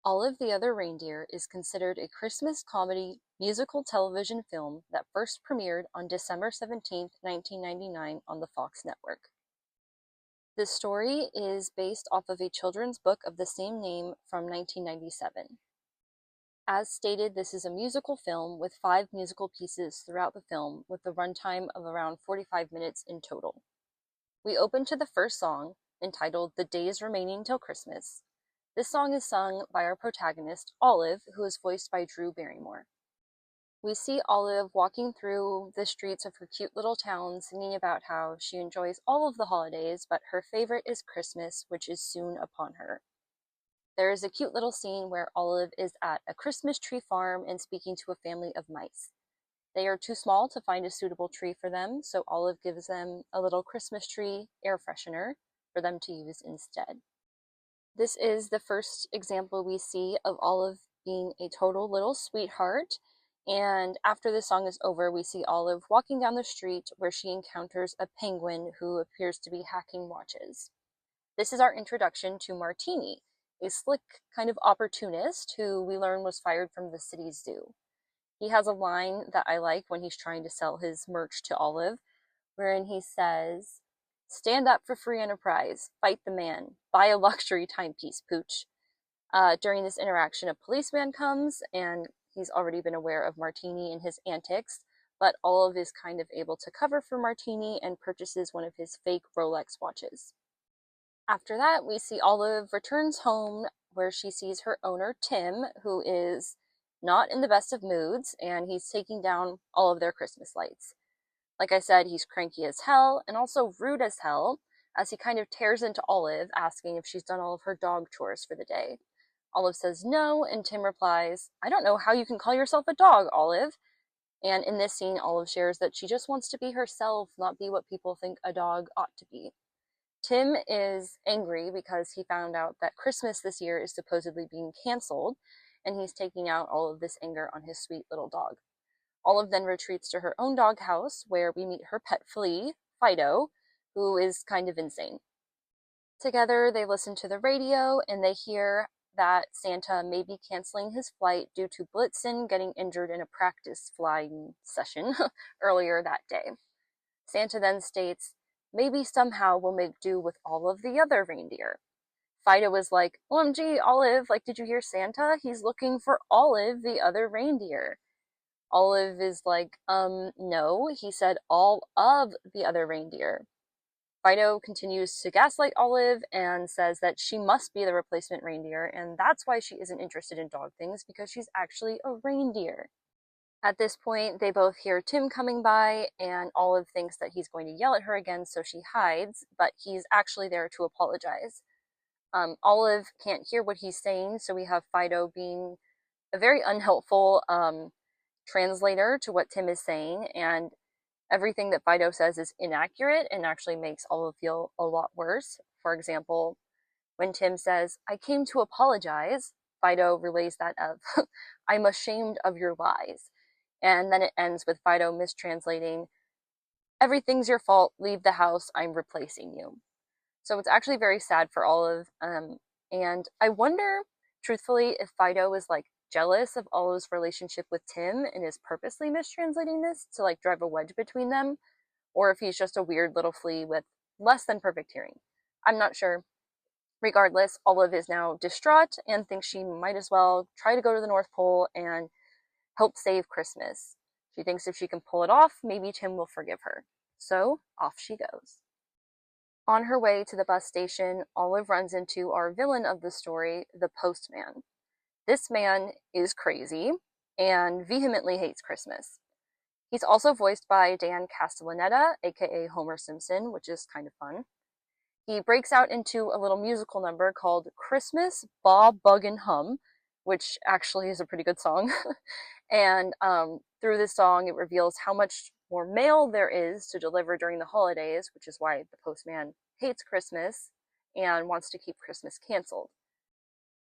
Olive the Other Reindeer is considered a Christmas comedy musical television film that first premiered on December 17th, 1999 on the Fox network. The story is based off of a children's book of the same name from 1997. As stated, this is a musical film with 5 musical pieces throughout the film with a runtime of around 45 minutes in total. We open to the first song, entitled "The Days Remaining Till Christmas." This song is sung by our protagonist, Olive, who is voiced by Drew Barrymore. We see Olive walking through the streets of her cute little town, singing about how she enjoys all of the holidays, but her favorite is Christmas, which is soon upon her. There is a cute little scene where Olive is at a Christmas tree farm and speaking to a family of mice. They are too small to find a suitable tree for them, so Olive gives them a little Christmas tree air freshener for them to use instead. This is the first example we see of Olive being a total little sweetheart, and after the song is over, we see Olive walking down the street where she encounters a penguin who appears to be hacking watches. This is our introduction to Martini, a slick kind of opportunist who we learn was fired from the city's zoo. He has a line that I like when he's trying to sell his merch to Olive, wherein he says, "Stand up for free enterprise, fight the man, buy a luxury timepiece, pooch." During this interaction, a policeman comes, and he's already been aware of Martini and his antics, but Olive is kind of able to cover for Martini and purchases one of his fake Rolex watches. After that, we see Olive returns home where she sees her owner, Tim, who is not in the best of moods, and he's taking down all of their Christmas lights. Like I said, he's cranky as hell and also rude as hell, as he kind of tears into Olive, asking if she's done all of her dog chores for the day. Olive says no, and Tim replies, "I don't know how you can call yourself a dog, Olive." And in this scene, Olive shares that she just wants to be herself, not be what people think a dog ought to be. Tim is angry because he found out that Christmas this year is supposedly being canceled, and he's taking out all of this anger on his sweet little dog. Olive then retreats to her own doghouse, where we meet her pet flea, Fido, who is kind of insane. Together, they listen to the radio, and they hear that Santa may be canceling his flight due to Blitzen getting injured in a practice flying session earlier that day. Santa then states, "Maybe somehow we'll make do with all of the other reindeer." Fido is like, "OMG, Olive, like, did you hear Santa? He's looking for Olive, the other reindeer." Olive is like, no, he said all of the other reindeer. Fido continues to gaslight Olive and says that she must be the replacement reindeer, and that's why she isn't interested in dog things, because she's actually a reindeer. At this point, they both hear Tim coming by, and Olive thinks that he's going to yell at her again, so she hides, but he's actually there to apologize. Olive can't hear what he's saying, so we have Fido being a very unhelpful translator to what Tim is saying, and everything that Fido says is inaccurate and actually makes Olive feel a lot worse. For example, when Tim says, "I came to apologize," Fido relays that of, "I'm ashamed of your lies." And then it ends with Fido mistranslating, "Everything's your fault, leave the house, I'm replacing you." So it's actually very sad for Olive, and I wonder, truthfully, if Fido is like jealous of Olive's relationship with Tim and is purposely mistranslating this to like drive a wedge between them, or if he's just a weird little flea with less than perfect hearing. I'm not sure. Regardless, Olive is now distraught and thinks she might as well try to go to the North Pole and help save Christmas. She thinks if she can pull it off, maybe Tim will forgive her. So off she goes. On her way to the bus station, Olive runs into our villain of the story, the postman. This man is crazy and vehemently hates Christmas. He's also voiced by Dan Castellaneta, aka Homer Simpson, which is kind of fun. He breaks out into a little musical number called "Christmas, Bob, Bug, and Hum," which actually is a pretty good song. And through this song, it reveals how much more mail there is to deliver during the holidays, which is why the postman hates Christmas and wants to keep Christmas canceled.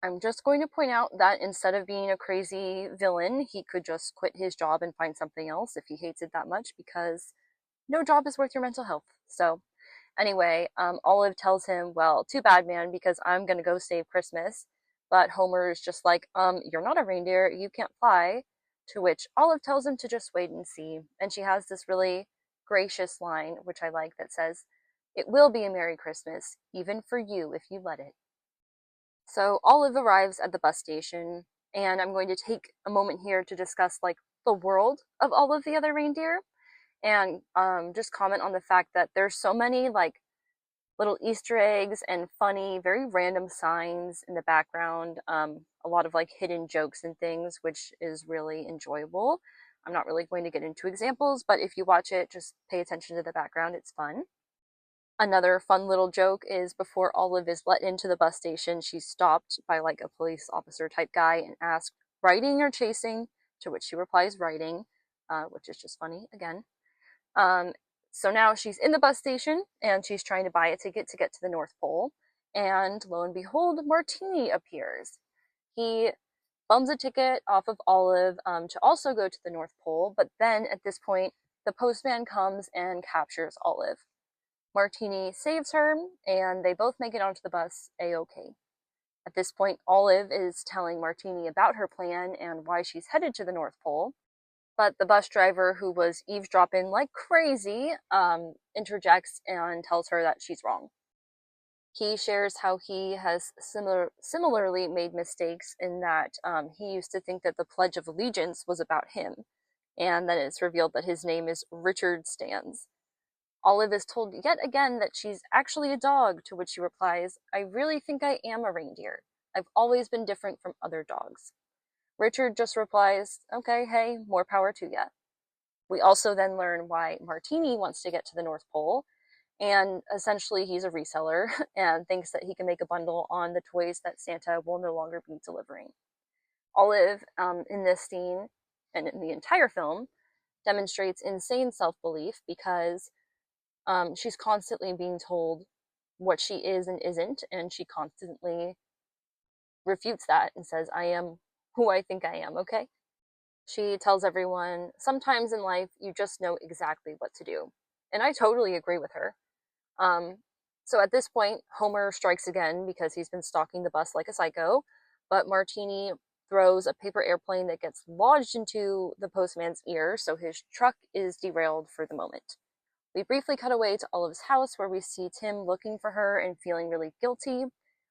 I'm just going to point out that instead of being a crazy villain, he could just quit his job and find something else if he hates it that much, because no job is worth your mental health. So anyway, Olive tells him, "Well, too bad, man, because I'm going to go save Christmas." But Homer is just like, you're not a reindeer, you can't fly. To which Olive tells him to just wait and see. And she has this really gracious line, which I like, that says, "It will be a Merry Christmas, even for you if you let it." So Olive arrives at the bus station, and I'm going to take a moment here to discuss like the world of all of the other reindeer, and just comment on the fact that there's so many like little Easter eggs and funny, very random signs in the background. A lot of like hidden jokes and things, which is really enjoyable. I'm not really going to get into examples, but if you watch it, just pay attention to the background. It's fun. Another fun little joke is before Olive is let into the bus station, she's stopped by like a police officer type guy and asked, "Riding or chasing?" To which she replies, "Riding," which is just funny again. Um, so now she's in the bus station and she's trying to buy a ticket to get to the North Pole. And lo and behold, Martini appears. He bums a ticket off of Olive to also go to the North Pole, but then at this point, the postman comes and captures Olive. Martini saves her, and they both make it onto the bus a-okay. At this point, Olive is telling Martini about her plan and why she's headed to the North Pole, but the bus driver, who was eavesdropping like crazy, interjects and tells her that she's wrong. He shares how he has similarly made mistakes in that he used to think that the Pledge of Allegiance was about him, and then it's revealed that his name is Richard Stans. Olive is told yet again that she's actually a dog, to which she replies, "I really think I am a reindeer. I've always been different from other dogs." Richard just replies, "Okay, hey, more power to ya." We also then learn why Martini wants to get to the North Pole, and essentially he's a reseller and thinks that he can make a bundle on the toys that Santa will no longer be delivering. Olive, in this scene and in the entire film, demonstrates insane self-belief because she's constantly being told what she is and isn't, and she constantly refutes that and says, "I am who I think I am," okay? She tells everyone, sometimes in life, you just know exactly what to do. And I totally agree with her. Um, so at this point, Homer strikes again because he's been stalking the bus like a psycho, but Martini throws a paper airplane that gets lodged into the postman's ear, so his truck is derailed for the moment. We briefly cut away to Olive's house where we see Tim looking for her and feeling really guilty.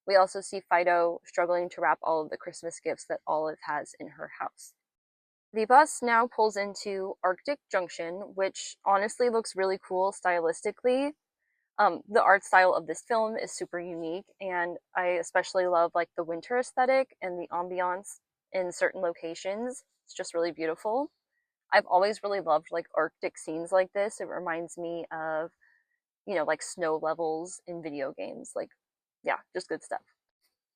We also see Fido struggling to wrap all of the Christmas gifts that Olive has in her house. The bus now pulls into Arctic Junction, which honestly looks really cool stylistically. The art style of this film is super unique, and I especially love like the winter aesthetic and the ambiance in certain locations. It's just really beautiful. I've always really loved like Arctic scenes like this. It reminds me of, like snow levels in video games. Like, yeah, just good stuff.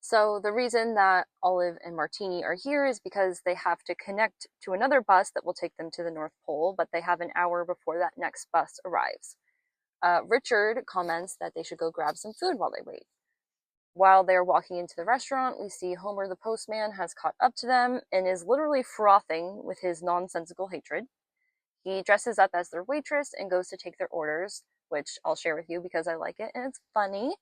So the reason that Olive and Martini are here is because they have to connect to another bus that will take them to the North Pole, but they have an hour before that next bus arrives. Richard comments that they should go grab some food while they wait. While they're walking into the restaurant, we see Homer the postman has caught up to them and is literally frothing with his nonsensical hatred. He dresses up as their waitress and goes to take their orders, which I'll share with you because I like it and it's funny.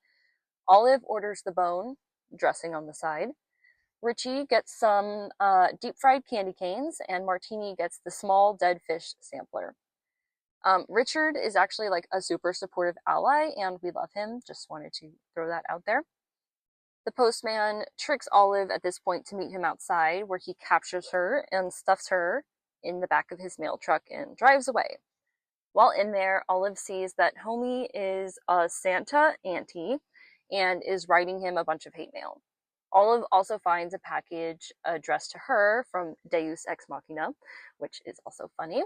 Olive orders the bone, dressing on the side. Richie gets some deep fried candy canes, and Martini gets the small dead fish sampler. Richard is actually like a super supportive ally, and we love him. Just wanted to throw that out there. The postman tricks Olive at this point to meet him outside, where he captures her and stuffs her in the back of his mail truck and drives away. While in there, Olive sees that Homie is a Santa auntie and is writing him a bunch of hate mail. Olive also finds a package addressed to her from Deus Ex Machina, which is also funny.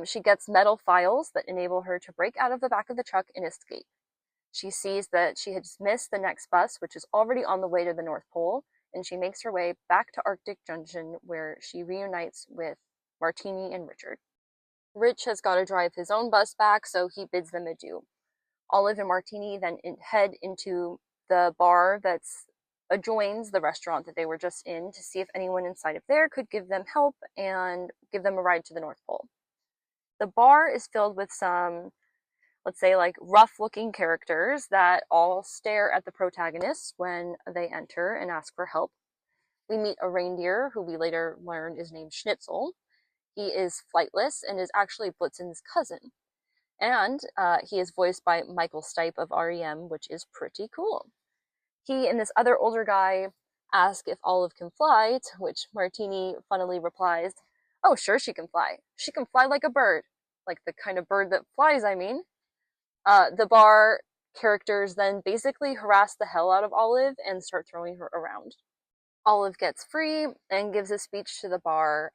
She gets metal files that enable her to break out of the back of the truck and escape. She sees that she has missed the next bus, which is already on the way to the North Pole, and she makes her way back to Arctic Junction, where she reunites with Martini and Richard. Rich has got to drive his own bus back, so he bids them adieu. Olive and Martini then head into the bar that's adjoins the restaurant that they were just in to see if anyone inside of there could give them help and give them a ride to the North Pole. The bar is filled with some let's say, like rough-looking characters that all stare at the protagonists when they enter and ask for help. We meet a reindeer who we later learn is named Schnitzel. He is flightless and is actually Blitzen's cousin. And he is voiced by Michael Stipe of REM, which is pretty cool. He and this other older guy ask if Olive can fly, to which Martini funnily replies, "Oh, sure she can fly. She can fly like a bird. Like the kind of bird that flies, I mean." The bar characters then basically harass the hell out of Olive and start throwing her around. Olive gets free and gives a speech to the bar,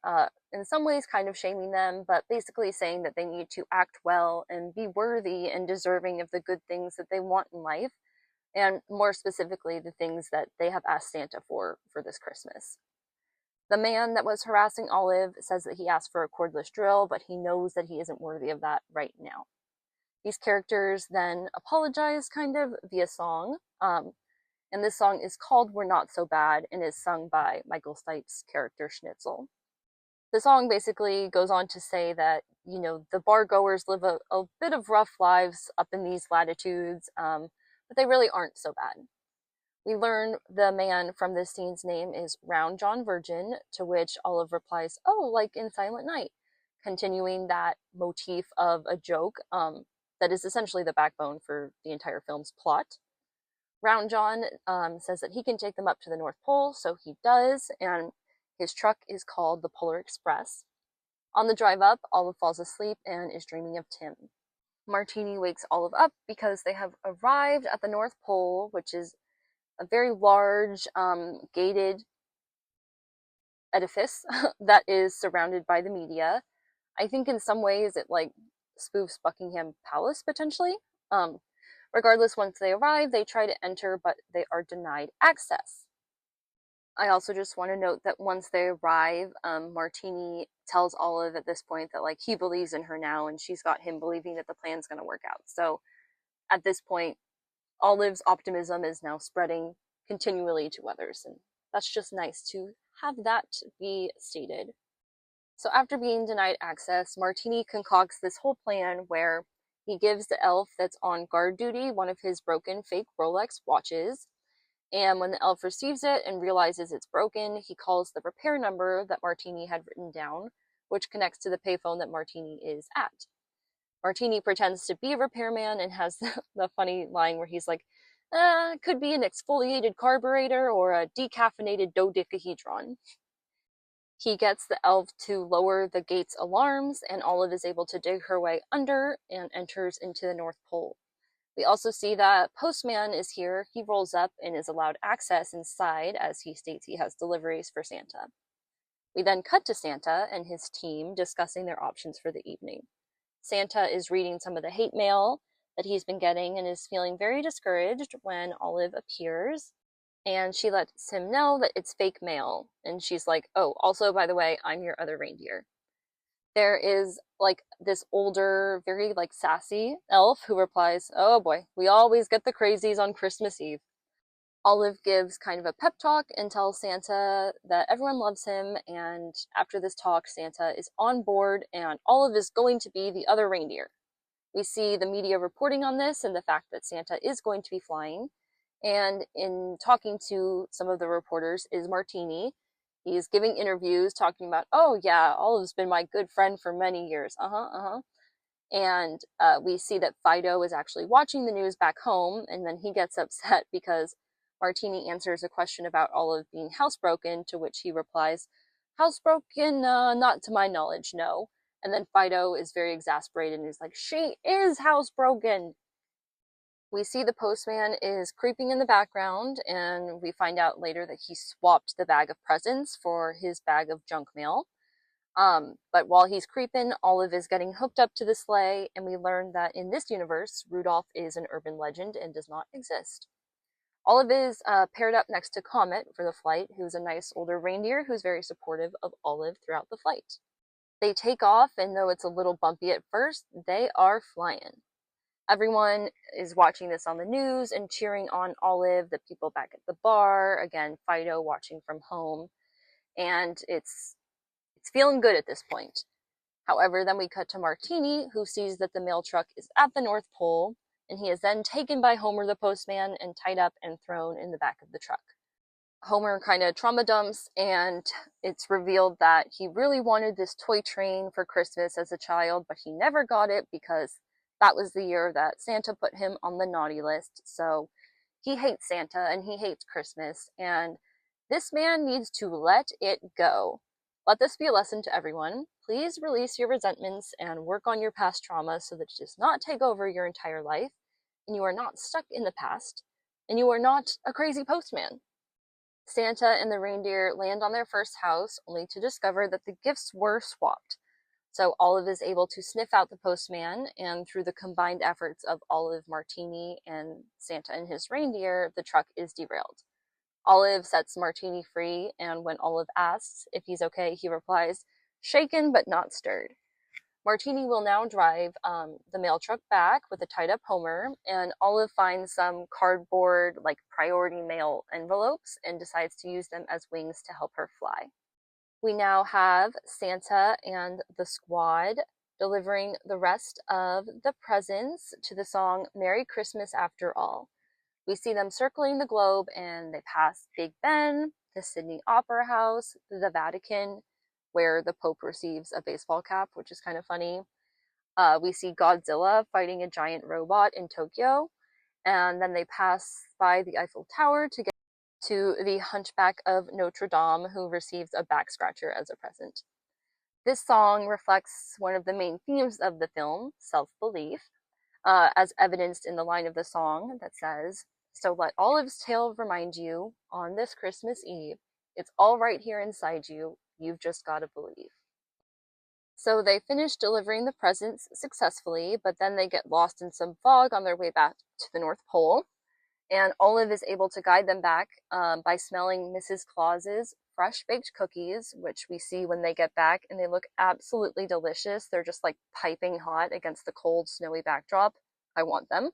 in some ways kind of shaming them, but basically saying that they need to act well and be worthy and deserving of the good things that they want in life, and more specifically, the things that they have asked Santa for this Christmas. The man that was harassing Olive says that he asked for a cordless drill, but he knows that he isn't worthy of that right now. These characters then apologize, kind of, via song. And this song is called We're Not So Bad and is sung by Michael Stipe's character Schnitzel. The song basically goes on to say that, you know, the bar goers live a bit of rough lives up in these latitudes, but they really aren't so bad. We learn the man from this scene's name is Round John Virgin, to which Olive replies, "Oh, like in Silent Night," continuing that motif of a joke that is essentially the backbone for the entire film's plot. Round John says that he can take them up to the North Pole, so he does, and his truck is called the Polar Express. On the drive up, Olive falls asleep and is dreaming of Tim. Martini wakes Olive up because they have arrived at the North Pole, which is a very large, gated edifice that is surrounded by the media. I think in some ways it like spoofs Buckingham Palace potentially. Regardless, once they arrive, they try to enter, but they are denied access. I also just want to note that once they arrive, Martini tells Olive at this point that like he believes in her now, and she's got him believing that the plan's going to work out. So at this point, Olive's optimism is now spreading continually to others, and that's just nice to have that be stated. So after being denied access, Martini concocts this whole plan where he gives the elf that's on guard duty one of his broken fake Rolex watches, and when the elf receives it and realizes it's broken, he calls the repair number that Martini had written down, which connects to the payphone that Martini is at. Martini pretends to be a repairman and has the funny line where he's like, could be an exfoliated carburetor or a decaffeinated dodecahedron. He gets the elf to lower the gate's alarms, and Olive is able to dig her way under and enters into the North Pole. We also see that Postman is here. He rolls up and is allowed access inside as he states he has deliveries for Santa. We then cut to Santa and his team discussing their options for the evening. Santa is reading some of the hate mail that he's been getting and is feeling very discouraged when Olive appears, and she lets him know that it's fake mail, and she's like, "Oh, also, by the way, I'm your other reindeer." There is like this older, very like sassy elf who replies, "Oh boy, we always get the crazies on Christmas Eve." Olive gives kind of a pep talk and tells Santa that everyone loves him, and after this talk, Santa is on board and Olive is going to be the other reindeer. We see the media reporting on this and the fact that Santa is going to be flying, and in talking to some of the reporters is Martini. He's giving interviews talking about, "Oh yeah, Olive's been my good friend for many years. And we see that Fido is actually watching the news back home, and then he gets upset because Martini answers a question about Olive being housebroken, to which he replies, "Housebroken? Not to my knowledge, no." And then Fido is very exasperated and is like, "She is housebroken." We see the postman is creeping in the background, and we find out later that he swapped the bag of presents for his bag of junk mail. But while he's creeping, Olive is getting hooked up to the sleigh, and we learn that in this universe, Rudolph is an urban legend and does not exist. Olive is paired up next to Comet for the flight, who's a nice older reindeer who's very supportive of Olive throughout the flight. They take off, and though it's a little bumpy at first, they are flying. Everyone is watching this on the news and cheering on Olive, the people back at the bar, again, Fido watching from home, and it's feeling good at this point. However, then we cut to Martini, who sees that the mail truck is at the North Pole, and he is then taken by Homer the postman and tied up and thrown in the back of the truck. Homer kind of trauma dumps, and it's revealed that he really wanted this toy train for Christmas as a child, but he never got it because that was the year that Santa put him on the naughty list. So he hates Santa and he hates Christmas, and this man needs to let it go. Let this be a lesson to everyone. Please release your resentments and work on your past trauma so that it does not take over your entire life, and you are not stuck in the past, and you are not a crazy postman. Santa and the reindeer land on their first house, only to discover that the gifts were swapped. So Olive is able to sniff out the postman, and through the combined efforts of Olive, Martini, and Santa and his reindeer, the truck is derailed. Olive sets Martini free, and when Olive asks if he's okay, he replies, "Shaken but not stirred." Martini will now drive the mail truck back with a tied up Homer, and Olive finds some cardboard, like priority mail envelopes, and decides to use them as wings to help her fly. We now have Santa and the squad delivering the rest of the presents to the song Merry Christmas After All. We see them circling the globe, and they pass Big Ben, the Sydney Opera House, the Vatican, where the Pope receives a baseball cap, which is kind of funny. We see Godzilla fighting a giant robot in Tokyo, and then they pass by the Eiffel Tower to get to the Hunchback of Notre Dame, who receives a back scratcher as a present. This song reflects one of the main themes of the film, self-belief, as evidenced in the line of the song that says, "So let Olive's tale remind you, on this Christmas Eve, it's all right here inside you, you've just gotta believe." So they finish delivering the presents successfully, but then they get lost in some fog on their way back to the North Pole, and Olive is able to guide them back by smelling Mrs. Claus's fresh baked cookies, which we see when they get back, and they look absolutely delicious. They're just like piping hot against the cold, snowy backdrop. I want them.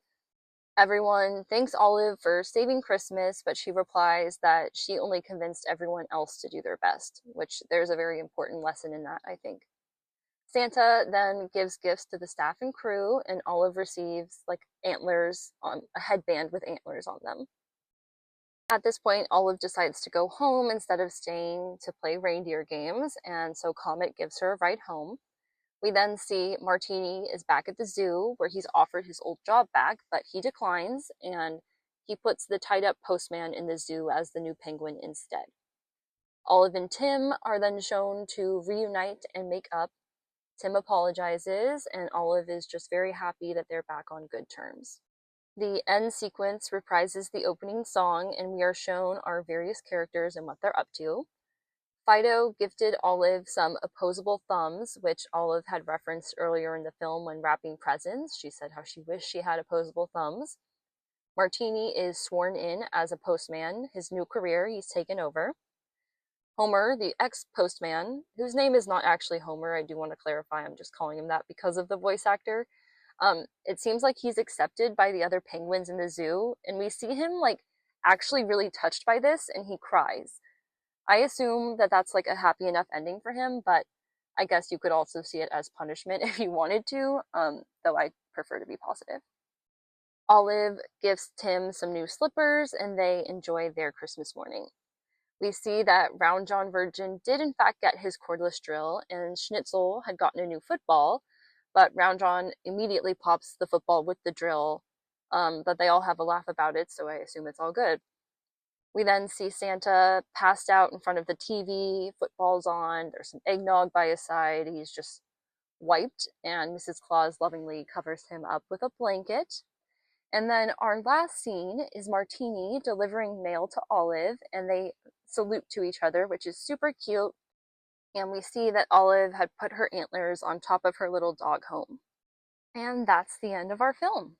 Everyone thanks Olive for saving Christmas, but she replies that she only convinced everyone else to do their best, which there's a very important lesson in that, I think. Santa then gives gifts to the staff and crew, and Olive receives like antlers on a headband with antlers on them. At this point, Olive decides to go home instead of staying to play reindeer games, and so Comet gives her a ride home. We then see Martini is back at the zoo, where he's offered his old job back, but he declines, and he puts the tied up postman in the zoo as the new penguin instead. Olive and Tim are then shown to reunite and make up. Tim apologizes, and Olive is just very happy that they're back on good terms. The end sequence reprises the opening song, and we are shown our various characters and what they're up to. Fido gifted Olive some opposable thumbs, which Olive had referenced earlier in the film when wrapping presents. She said how she wished she had opposable thumbs. Martini is sworn in as a postman. His new career he's taken over. Homer, the ex-postman, whose name is not actually Homer, I do want to clarify, I'm just calling him that because of the voice actor. It seems like he's accepted by the other penguins in the zoo, and we see him like actually really touched by this, and he cries. I assume that that's like a happy enough ending for him, but I guess you could also see it as punishment if you wanted to, though I prefer to be positive. Olive gives Tim some new slippers, and they enjoy their Christmas morning. We see that Round John Virgin did in fact get his cordless drill, and Schnitzel had gotten a new football, but Round John immediately pops the football with the drill, but they all have a laugh about it, so I assume it's all good. We then see Santa passed out in front of the TV, football's on, there's some eggnog by his side, he's just wiped, and Mrs. Claus lovingly covers him up with a blanket. And then our last scene is Martini delivering mail to Olive, and they salute to each other, which is super cute. And we see that Olive had put her antlers on top of her little dog home. And that's the end of our film.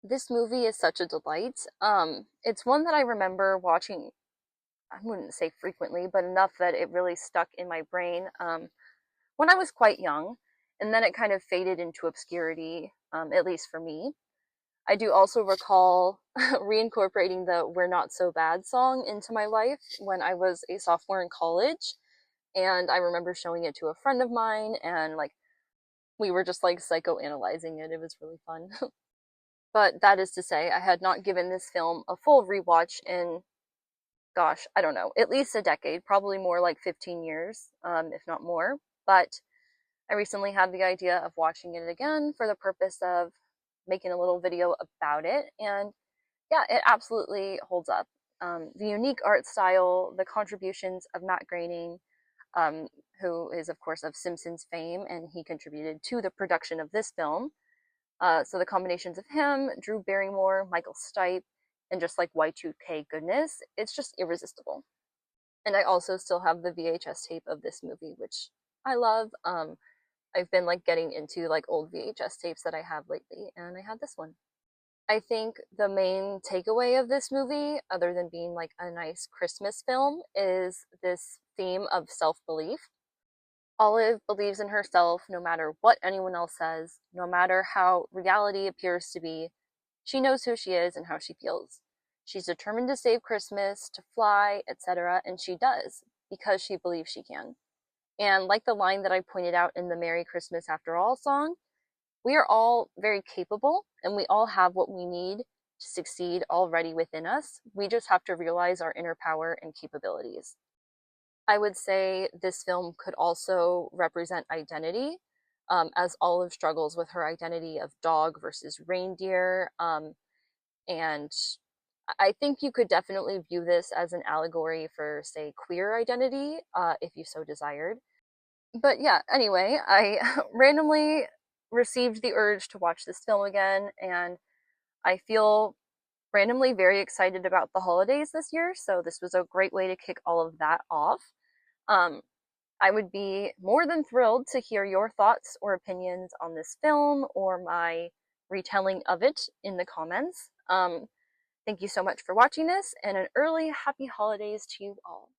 This movie is such a delight. It's one that I remember watching, I wouldn't say frequently, but enough that it really stuck in my brain when I was quite young, and then it kind of faded into obscurity, at least for me. I do also recall reincorporating the "We're Not So Bad" song into my life when I was a sophomore in college, and I remember showing it to a friend of mine, and like We were just like psychoanalyzing it. It was really fun. But that is to say, I had not given this film a full rewatch in, gosh, I don't know, at least a decade, probably more like 15 years, if not more. But I recently had the idea of watching it again for the purpose of making a little video about it. And yeah, it absolutely holds up. The unique art style, the contributions of Matt Groening, um, who is, of course, of Simpsons fame, and he contributed to the production of this film. So the combinations of him, Drew Barrymore, Michael Stipe, and just like Y2K goodness, it's just irresistible. And I also still have the VHS tape of this movie, which I love. I've been like getting into like old VHS tapes that I have lately, and I had this one. I think the main takeaway of this movie, other than being like a nice Christmas film, is this theme of self belief. Olive believes in herself no matter what anyone else says, no matter how reality appears to be. She knows who she is and how she feels. She's determined to save Christmas, to fly, etc., and she does because she believes she can. And like the line that I pointed out in the Merry Christmas After All song, we are all very capable and we all have what we need to succeed already within us. We just have to realize our inner power and capabilities. I would say this film could also represent identity, as Olive struggles with her identity of dog versus reindeer. And I think you could definitely view this as an allegory for, say, queer identity, if you so desired. But yeah, anyway, I randomly received the urge to watch this film again, and I feel randomly very excited about the holidays this year, so this was a great way to kick all of that off. Um, I would be more than thrilled to hear your thoughts or opinions on this film or my retelling of it in the comments. Thank you so much for watching this, and an early happy holidays to you all.